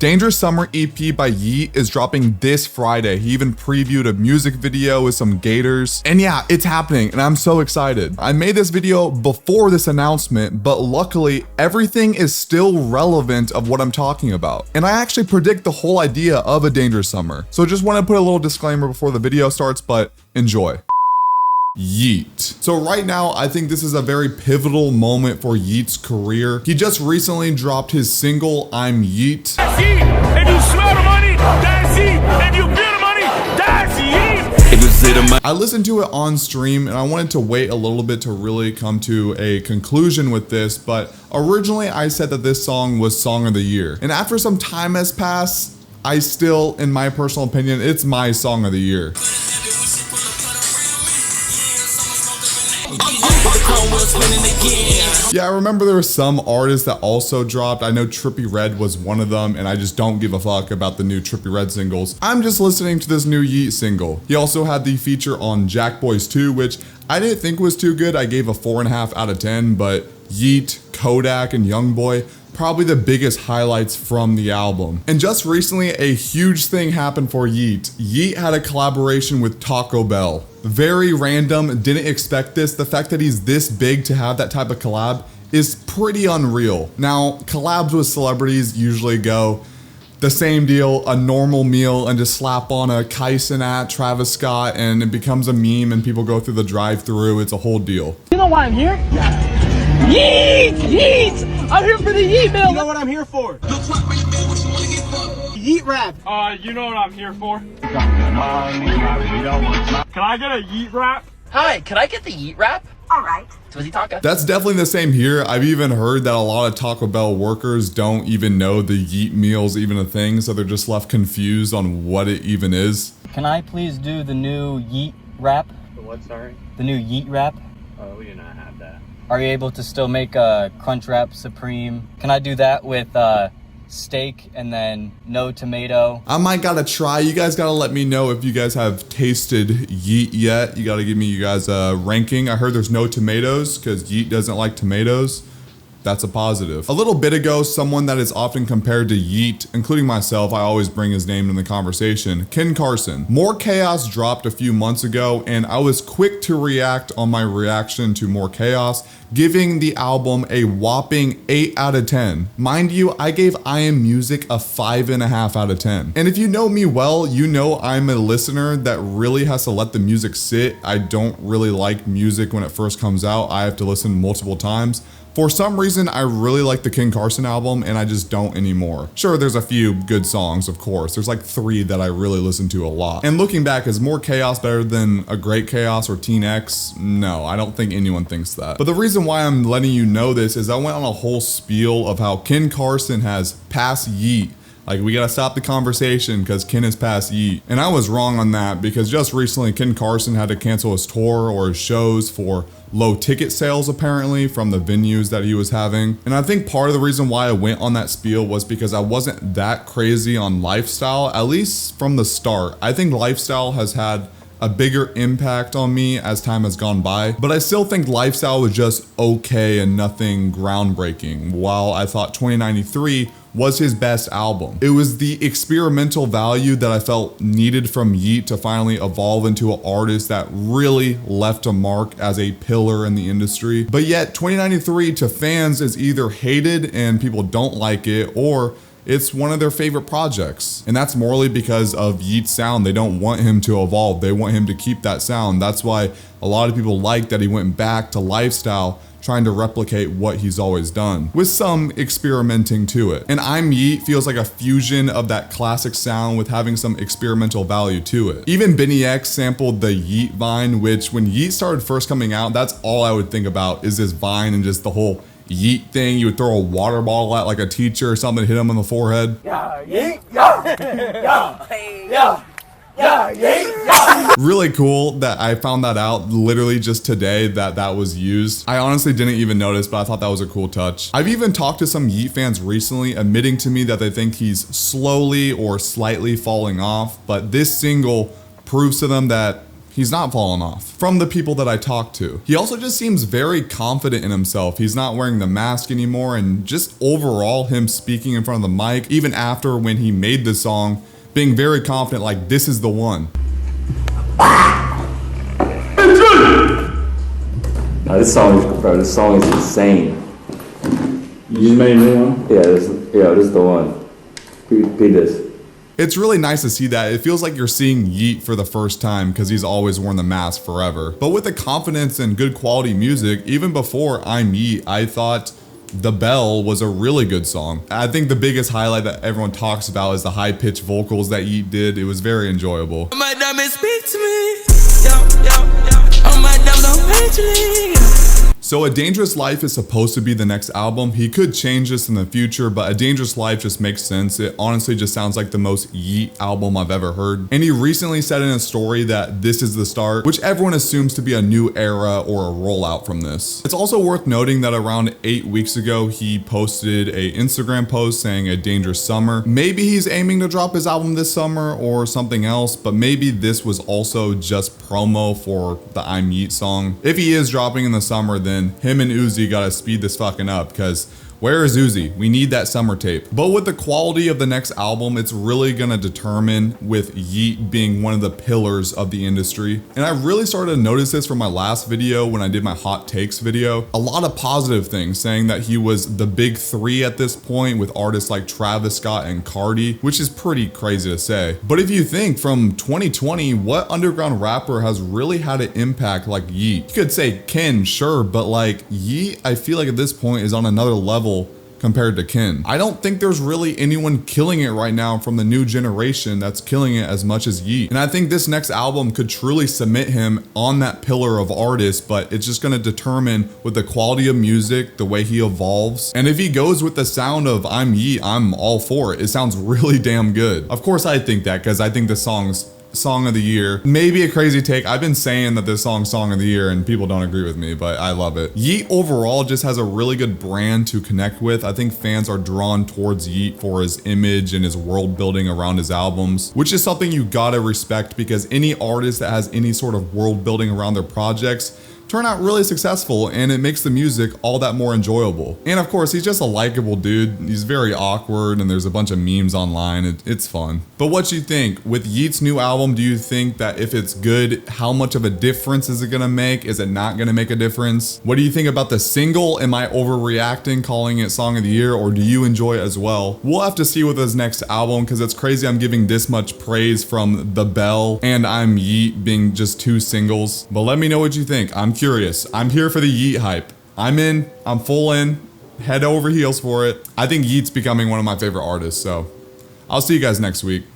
Dangerous Summer EP by Yeat is dropping this Friday. He even previewed a music video with some gators. And yeah, it's happening and I'm so excited. I made this video before this announcement, but luckily everything is still relevant of what I'm talking about. And I actually predict the whole idea of a Dangerous Summer. So just want to put a little disclaimer before the video starts, but enjoy. Yeat. So right now, I think this is a very pivotal moment for Yeat's career. He just recently dropped his single, I'm Yeat. That's Yeat. If you smell the money, that's Yeat. If you feel the money, that's Yeat. I listened to it on stream and I wanted to wait a little bit to really come to a conclusion with this, but originally I said that this song was Song of the Year. And after some time has passed, I still, in my personal opinion, it's my Song of the Year. Yeah, I remember there were some artists that also dropped. I know Trippie Redd was one of them, and I just don't give a fuck about the new Trippie Redd singles. I'm just listening to this new Yeat single. He also had the feature on Jack Boys 2, which I didn't think was too good. I gave a 4.5 out of 10, but Yeat, Kodak, and Youngboy, probably the biggest highlights from the album. And just recently, a huge thing happened for Yeat. Yeat had a collaboration with Taco Bell. Very random, didn't expect this. The fact that he's this big to have that type of collab is pretty unreal. Now, collabs with celebrities usually go the same deal, a normal meal, and just slap on a Carson at Travis Scott and it becomes a meme and people go through the drive-thru. It's a whole deal. You know why I'm here? Yeat! Yeat! I'm here for the Yeat meal! You know what I'm here for? Yeat rap! You know what I'm here for? Can I get a Yeat rap? Hi, can I get the Yeat rap? Alright. Twizzy Taco. That's definitely the same here. I've even heard that a lot of Taco Bell workers don't even know the Yeat meal's even a thing, so they're just left confused on what it even is. Can I please do the new Yeat rap? The what, sorry? The new Yeat rap? Oh, we do not have that. Are you able to still make a Crunchwrap Supreme? Can I do that with steak and then no tomato? I might gotta try. You guys gotta let me know if you guys have tasted Yeat yet. You gotta give me you guys a ranking. I heard there's no tomatoes because Yeat doesn't like tomatoes. That's a positive. A little bit ago, someone that is often compared to Yeat, including myself, I always bring his name in the conversation, Carson. More Chaos dropped a few months ago, and I was quick to react on my reaction to More Chaos, giving the album a whopping 8 out of 10. Mind you, I gave I Am Music a 5.5 out of 10. And if you know me well, you know I'm a listener that really has to let the music sit. I don't really like music when it first comes out. I have to listen multiple times. For some reason, I really like the Carson album and I just don't anymore. Sure, there's a few good songs, of course. There's like 3 that I really listen to a lot. And looking back, is More Chaos better than A Great Chaos or Teen X? No, I don't think anyone thinks that. But the reason why I'm letting you know this is I went on a whole spiel of how Carson has passed Yeat. Like, we gotta stop the conversation because Ken has passed Yeat. And I was wrong on that because just recently Carson had to cancel his tour or his shows for low ticket sales apparently from the venues that he was having. And I think part of the reason why I went on that spiel was because I wasn't that crazy on Lifestyle, at least from the start. I think Lifestyle has had a bigger impact on me as time has gone by, but I still think Lifestyle was just okay and nothing groundbreaking, while I thought 2093 was his best album. It was the experimental value that I felt needed from Yeat to finally evolve into an artist that really left a mark as a pillar in the industry. But yet 2093 to fans is either hated and people don't like it, or it's one of their favorite projects. And that's morally because of Yeat's sound. They don't want him to evolve. They want him to keep that sound. That's why a lot of people like that he went back to Lifestyle, trying to replicate what he's always done, with some experimenting to it. And I'm Yeat feels like a fusion of that classic sound with having some experimental value to it. Even Benny X sampled the Yeat vine, which when Yeat started first coming out, that's all I would think about is this vine and just the whole Yeat thing. You would throw a water bottle at like a teacher or something, hit him on the forehead. Yeah, Yeat, yeah, yeah, yeah. Yeah, yeah. Really cool that I found that out literally just today that that was used. I honestly didn't even notice, but I thought that was a cool touch. I've even talked to some Yeat fans recently admitting to me that they think he's slowly or slightly falling off, but this single proves to them that He's not falling off from the people that I talk to. He also just seems very confident in himself. He's not wearing the mask anymore, and just overall him speaking in front of the mic, even after when he made the song, being very confident like this is the one. Nah, this song is insane. You just made a new one? Yeah, this is the one. Read this. It's really nice to see that. It feels like you're seeing Yeat for the first time because he's always worn the mask forever. But with the confidence and good quality music, even before I'm Yeat, I thought The Bell was a really good song. I think the biggest highlight that everyone talks about is the high-pitched vocals that Yeat did. It was very enjoyable. My diamond speak to me. Oh, my diamond don't page me. So A Dangerous Life is supposed to be the next album. He could change this in the future, but A Dangerous Life just makes sense. It honestly just sounds like the most Yeat album I've ever heard. And he recently said in a story that this is the start, which everyone assumes to be a new era or a rollout from this. It's also worth noting that around 8 weeks ago, he posted a Instagram post saying A Dangerous Summer. Maybe he's aiming to drop his album this summer or something else, but maybe this was also just promo for the I'm Yeat song. If he is dropping in the summer, then him and Uzi gotta speed this fucking up, because where is Uzi? We need that summer tape. But with the quality of the next album, it's really gonna determine with Yeat being one of the pillars of the industry. And I really started to notice this from my last video when I did my hot takes video. A lot of positive things saying that he was the big three at this point with artists like Travis Scott and Cardi, which is pretty crazy to say. But if you think from 2020, what underground rapper has really had an impact like Yeat? You could say Ken, sure, but like Yeat, I feel like at this point is on another level compared to Ken. I don't think there's really anyone killing it right now from the new generation that's killing it as much as Yeat. And I think this next album could truly cement him on that pillar of artists, but it's just gonna determine with the quality of music, the way he evolves. And if he goes with the sound of I'm Yeat, I'm all for it. It sounds really damn good. Of course I think that, because I think the song's Song of the Year. Maybe a crazy take. I've been saying that this song's Song of the Year and people don't agree with me, but I love it. Yeat overall just has a really good brand to connect with. I think fans are drawn towards Yeat for his image and his world building around his albums, which is something you gotta respect, because any artist that has any sort of world building around their projects turn out really successful, and it makes the music all that more enjoyable. And of course, he's just a likable dude. He's very awkward, and there's a bunch of memes online. It's fun. But what you think? With Yeat's new album, do you think that if it's good, how much of a difference is it gonna make? Is it not gonna make a difference? What do you think about the single? Am I overreacting calling it Song of the Year, or do you enjoy it as well? We'll have to see with his next album, because it's crazy I'm giving this much praise from The Bell and I'm Yeat being just two singles. But let me know what you think. I'm curious. I'm here for the Yeat hype. I'm in. I'm full in. Head over heels for it. I think Yeat's becoming one of my favorite artists, so I'll see you guys next week.